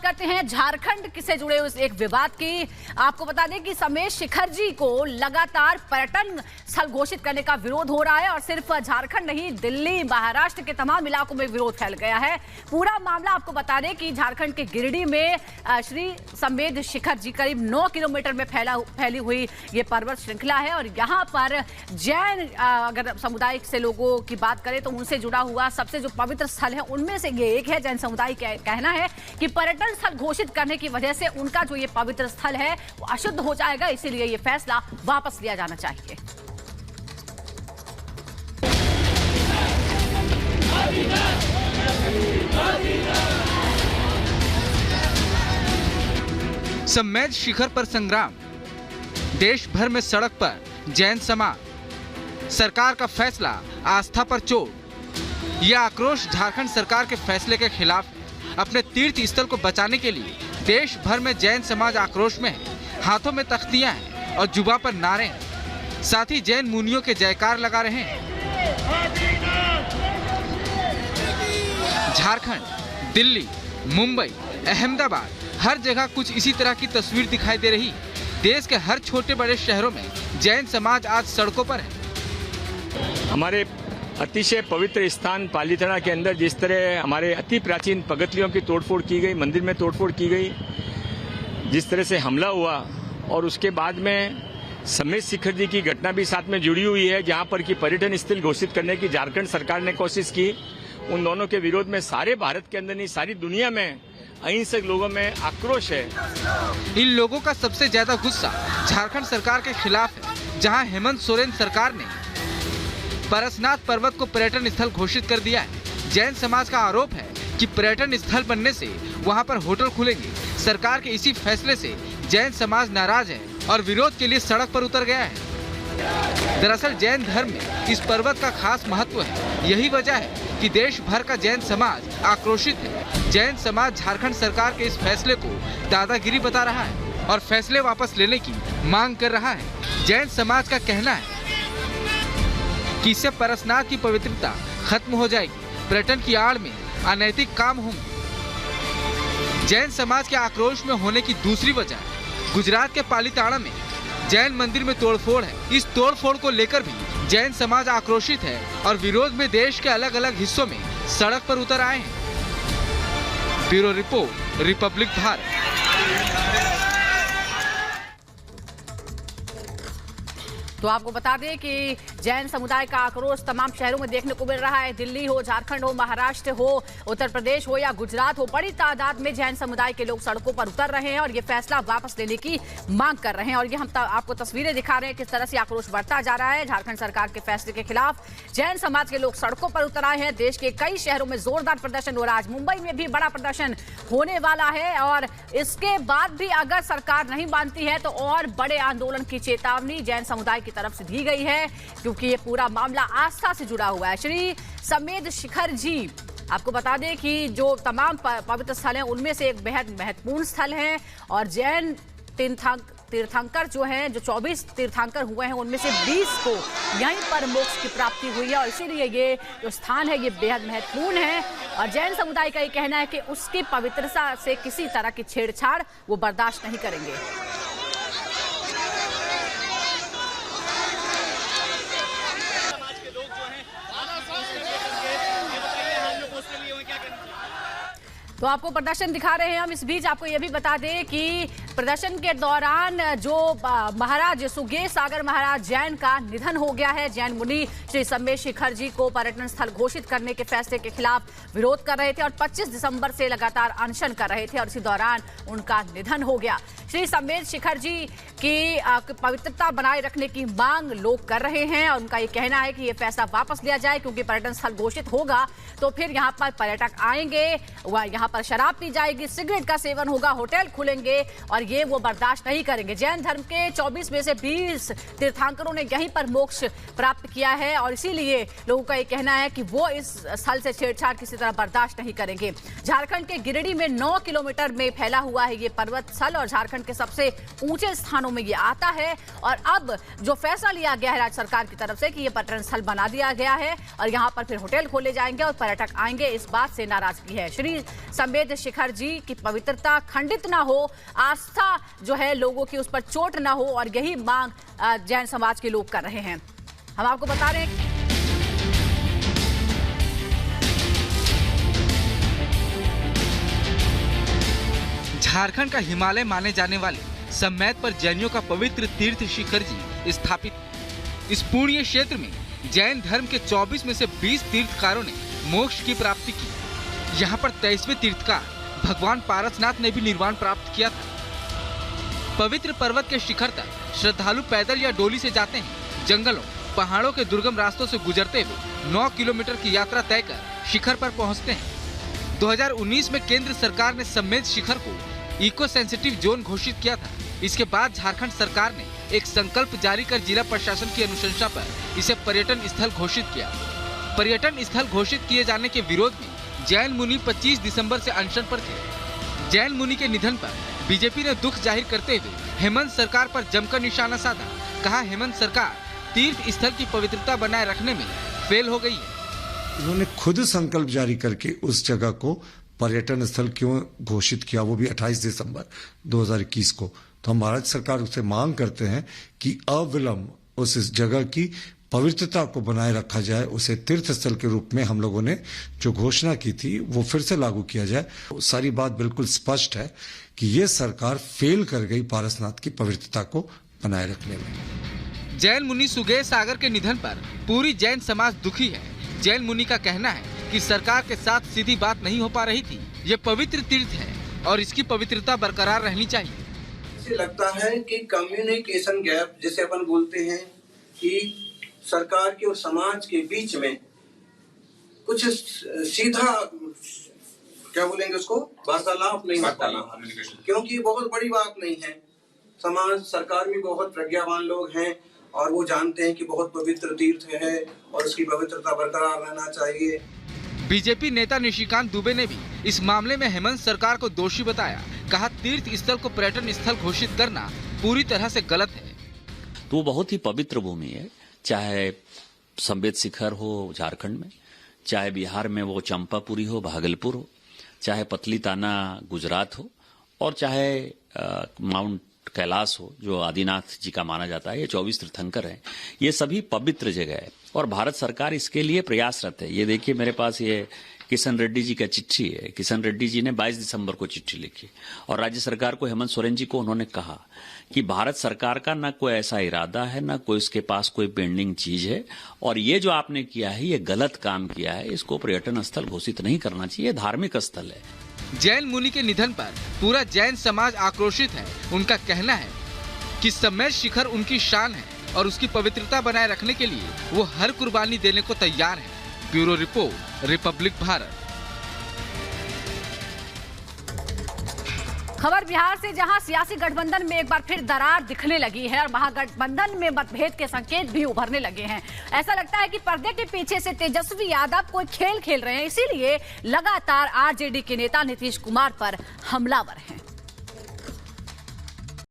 करते हैं झारखंड से जुड़े उस एक विवाद की। आपको बता दें कि समेत शिखर जी को लगातार पर्यटन स्थल घोषित करने का विरोध हो रहा है और सिर्फ झारखंड नहीं, दिल्ली, महाराष्ट्र के तमाम इलाकों में विरोध फैल गया है। पूरा मामला आपको बता दें कि झारखंड के गिरिडीह में श्री समेत शिखर जी करीब 9 किलोमीटर में फैली हुई ये पर्वत श्रृंखला है और यहाँ पर जैन अगर समुदाय से लोगों की बात करें तो उनसे जुड़ा हुआ सबसे जो पवित्र स्थल है उनमें से ये एक है। जैन समुदाय का कहना है कि पर्यटन स्थल घोषित करने की वजह से उनका जो ये पवित्र स्थल है वो अशुद्ध हो जाएगा, इसीलिए ये फैसला वापस लिया जाना चाहिए। समेत शिखर पर संग्राम, देश भर में सड़क पर जैन समाज, सरकार का फैसला आस्था पर चोट। यह आक्रोश झारखंड सरकार के फैसले के खिलाफ अपने तीर्थ स्थल को बचाने के लिए देश भर में जैन समाज आक्रोश में है। हाथों में तख्तियां हैं और जुबा पर नारे हैं। साथ ही जैन मुनियों के जयकार लगा रहे हैं। झारखंड, दिल्ली, मुंबई, अहमदाबाद, हर जगह कुछ इसी तरह की तस्वीर दिखाई दे रही। देश के हर छोटे बड़े शहरों में जैन समाज आज सड़कों पर है। हमारे अतिशय पवित्र स्थान पालीताना के अंदर जिस तरह हमारे अति प्राचीन पगतियों की तोड़फोड़ की गई, मंदिर में तोड़फोड़ की गई, जिस तरह से हमला हुआ और उसके बाद में समेत शिखर जी की घटना भी साथ में जुड़ी हुई है, जहां पर कि पर्यटन स्थल घोषित करने की झारखंड सरकार ने कोशिश की। उन दोनों के विरोध में सारे भारत के अंदर नहीं, सारी दुनिया में अहिंसक लोगों में आक्रोश है। इन लोगों का सबसे ज्यादा गुस्सा झारखंड सरकार के खिलाफ है, जहां हेमंत सोरेन सरकार ने परसनाथ पर्वत को पर्यटन स्थल घोषित कर दिया है। जैन समाज का आरोप है कि पर्यटन स्थल बनने से वहां पर होटल खुलेंगे। सरकार के इसी फैसले से जैन समाज नाराज है और विरोध के लिए सड़क पर उतर गया है। दरअसल जैन धर्म में इस पर्वत का खास महत्व है। यही वजह है कि देश भर का जैन समाज आक्रोशित है। जैन समाज झारखंड सरकार के इस फैसले को दादागिरी बता रहा है और फैसले वापस लेने की मांग कर रहा है। जैन समाज का कहना है कि इससे परसनाथ की पवित्रता खत्म हो जाएगी, पर्यटन की आड़ में अनैतिक काम होंगे। जैन समाज के आक्रोश में होने की दूसरी वजह गुजरात के पालीताना में जैन मंदिर में तोड़फोड़ है। इस तोड़फोड़ को लेकर भी जैन समाज आक्रोशित है और विरोध में देश के अलग अलग हिस्सों में सड़क पर उतर आए हैं। Bureau report, Republic Bharat. तो आपको बता दें कि जैन समुदाय का आक्रोश तमाम शहरों में देखने को मिल रहा है। दिल्ली हो, झारखंड हो, महाराष्ट्र हो, उत्तर प्रदेश हो या गुजरात हो, बड़ी तादाद में जैन समुदाय के लोग सड़कों पर उतर रहे हैं और ये फैसला वापस लेने की मांग कर रहे हैं। और ये हम आपको तस्वीरें दिखा रहे हैं किस तरह से आक्रोश बढ़ता जा रहा है। झारखंड सरकार के फैसले के खिलाफ जैन समाज के लोग सड़कों पर उतर आए हैं। देश के कई शहरों में जोरदार प्रदर्शन हो रहा है। आज मुंबई में भी बड़ा प्रदर्शन होने वाला है और इसके बाद भी अगर सरकार नहीं मानती है तो और बड़े आंदोलन की चेतावनी जैन समुदाय की तरफ से दी गई है, क्योंकि ये पूरा मामला आस्था से जुड़ा हुआ है। श्री समेत शिखर जी, आपको बता दें कि जो तमाम पवित्र स्थल हैं उनमें से एक बेहद महत्वपूर्ण स्थल है और जैन तीर्थंकर जो हैं, जो 24 तीर्थंकर हुए हैं उनमें से 20 को यहीं पर मोक्ष की प्राप्ति हुई है और इसीलिए ये जो स्थान है ये बेहद महत्वपूर्ण है। और जैन समुदाय का ये कहना है कि उसकी पवित्रता से किसी तरह की छेड़छाड़ वो बर्दाश्त नहीं करेंगे। तो आपको प्रदर्शन दिखा रहे हैं हम। इस बीच आपको यह भी बता दें कि प्रदर्शन के दौरान जो महाराज सुगेश सागर महाराज जैन का निधन हो गया है। जैन मुनि श्री समेत शिखर जी को पर्यटन स्थल घोषित करने के फैसले के खिलाफ विरोध कर रहे थे और 25 दिसंबर से लगातार अनशन कर रहे थे और इसी दौरान उनका निधन हो गया। श्री समेत शिखर जी की पवित्रता बनाए रखने की मांग लोग कर रहे हैं और उनका ये कहना है कि ये फैसला वापस लिया जाए, क्योंकि पर्यटन स्थल घोषित होगा तो फिर यहाँ पर पर्यटक आएंगे, यहाँ पर शराब पी जाएगी, सिगरेट का सेवन होगा, होटल खुलेंगे और ये वो बर्दाश्त नहीं करेंगे। जैन धर्म के 24 में से 20 तीर्थंकरों ने यहीं पर मोक्ष प्राप्त किया है और इसीलिए लोगों का ये कहना है कि वो इस स्थल से छेड़छाड़ किसी तरह बर्दाश्त नहीं करेंगे। झारखंड के गिरिडीह में 9 किलोमीटर में फैला हुआ है ये पर्वत स्थल और झारखंड के सबसे ऊंचे स्थानों में ये आता है और अब जो फैसला लिया गया है राज्य सरकार की तरफ से कि ये पर्यटन स्थल बना दिया गया है और यहाँ पर फिर होटल खोले जाएंगे और पर्यटक आएंगे, इस बात से नाराजगी है। श्री संवेद शिखर जी की पवित्रता खंडित ना हो, आस्था जो है लोगों की उस पर चोट ना हो, और यही मांग जैन समाज के लोग कर रहे हैं। हम आपको बता रहे हैं झारखंड का हिमालय माने जाने वाले सम्मेद पर जैनियों का पवित्र तीर्थ शिखर जी स्थापित। इस पुण्य क्षेत्र में जैन धर्म के 24 में से 20 तीर्थकारों ने मोक्ष की प्राप्ति की। यहाँ पर 23वें तीर्थकार भगवान पारसनाथ ने भी निर्वाण प्राप्त किया था। पवित्र पर्वत के शिखर तक श्रद्धालु पैदल या डोली से जाते हैं। जंगलों, पहाड़ों के दुर्गम रास्तों से गुजरते हुए 9 किलोमीटर की यात्रा तय कर शिखर पर पहुँचते हैं। 2019 में केंद्र सरकार ने सम्मेद शिखर को इको सेंसिटिव जोन घोषित किया था। इसके बाद झारखंड सरकार ने एक संकल्प जारी कर जिला प्रशासन की अनुशंसा पर इसे पर्यटन स्थल घोषित किया। पर्यटन स्थल घोषित किए जाने के विरोध में जैन मुनि 25 दिसंबर से अनशन पर थे। जैन मुनि के निधन पर बीजेपी ने दुख जाहिर करते हुए हेमंत सरकार पर जमकर निशाना साधा। कहा, हेमंत सरकार तीर्थ स्थल की पवित्रता बनाए रखने में फेल हो गई है। उन्होंने खुद संकल्प जारी करके उस जगह को पर्यटन स्थल क्यों घोषित किया, वो भी 28 दिसंबर 2021 को। तो हम भारत सरकार से मांग करते हैं कि अविलंब उस जगह की पवित्रता को बनाए रखा जाए, उसे तीर्थ स्थल के रूप में हम लोगों ने जो घोषणा की थी वो फिर से लागू किया जाए। सारी बात बिल्कुल स्पष्ट है कि ये सरकार फेल कर गई पारसनाथ की पवित्रता को बनाए रखने में। जैन मुनि सुगेय सागर के निधन पर पूरी जैन समाज दुखी है। जैन मुनि का कहना है कि सरकार के साथ सीधी बात नहीं हो पा रही थी। ये पवित्र तीर्थ है और इसकी पवित्रता बरकरार रहनी चाहिए। मुझे लगता है कि कम्युनिकेशन गैप जिसे अपन बोलते हैं कि सरकार के और समाज के बीच में कुछ सीधा क्या बोलेंगे उसको वार्तालाप नहीं होता, क्योंकि बहुत बड़ी बात नहीं है। समाज सरकार में बहुत प्रज्ञावान लोग हैं और वो जानते हैं कि बहुत पवित्र तीर्थ है और उसकी पवित्रता बरकरार रहना चाहिए। बीजेपी नेता निशिकांत दुबे ने भी इस मामले में हेमंत सरकार को दोषी बताया। कहा, तीर्थ स्थल को पर्यटन स्थल घोषित करना पूरी तरह से गलत है। तो वो बहुत ही पवित्र भूमि है, चाहे सम्मेद शिखर हो झारखंड में, चाहे बिहार में वो चंपापुरी हो, भागलपुर हो, चाहे पतली ताना गुजरात हो, और चाहे माउंट कैलाश हो जो आदिनाथ जी का माना जाता है। ये 24 तीर्थंकर हैं, ये सभी पवित्र जगह है और भारत सरकार इसके लिए प्रयासरत है। ये देखिए मेरे पास ये किशन रेड्डी जी का चिट्ठी है। किशन रेड्डी जी ने 22 दिसंबर को चिट्ठी लिखी और राज्य सरकार को, हेमंत सोरेन जी को उन्होंने कहा कि भारत सरकार का न कोई ऐसा इरादा है, न कोई इसके पास कोई पेंडिंग चीज है, और ये जो आपने किया है ये गलत काम किया है। इसको पर्यटन स्थल घोषित नहीं करना चाहिए, धार्मिक स्थल है। जैन मुनि के निधन पर पूरा जैन समाज आक्रोशित है। उनका कहना है कि सम्मेद शिखर उनकी शान है और उसकी पवित्रता बनाए रखने के लिए वो हर कुर्बानी देने को तैयार है। Bureau report, Republic Bharat. खबर बिहार से, जहां सियासी गठबंधन में एक बार फिर दरार दिखने लगी है और महागठबंधन में मतभेद के संकेत भी उभरने लगे हैं। ऐसा लगता है कि पर्दे के पीछे से तेजस्वी यादव कोई खेल खेल रहे हैं, इसीलिए लगातार आरजेडी के नेता नीतीश कुमार पर हमलावर हैं।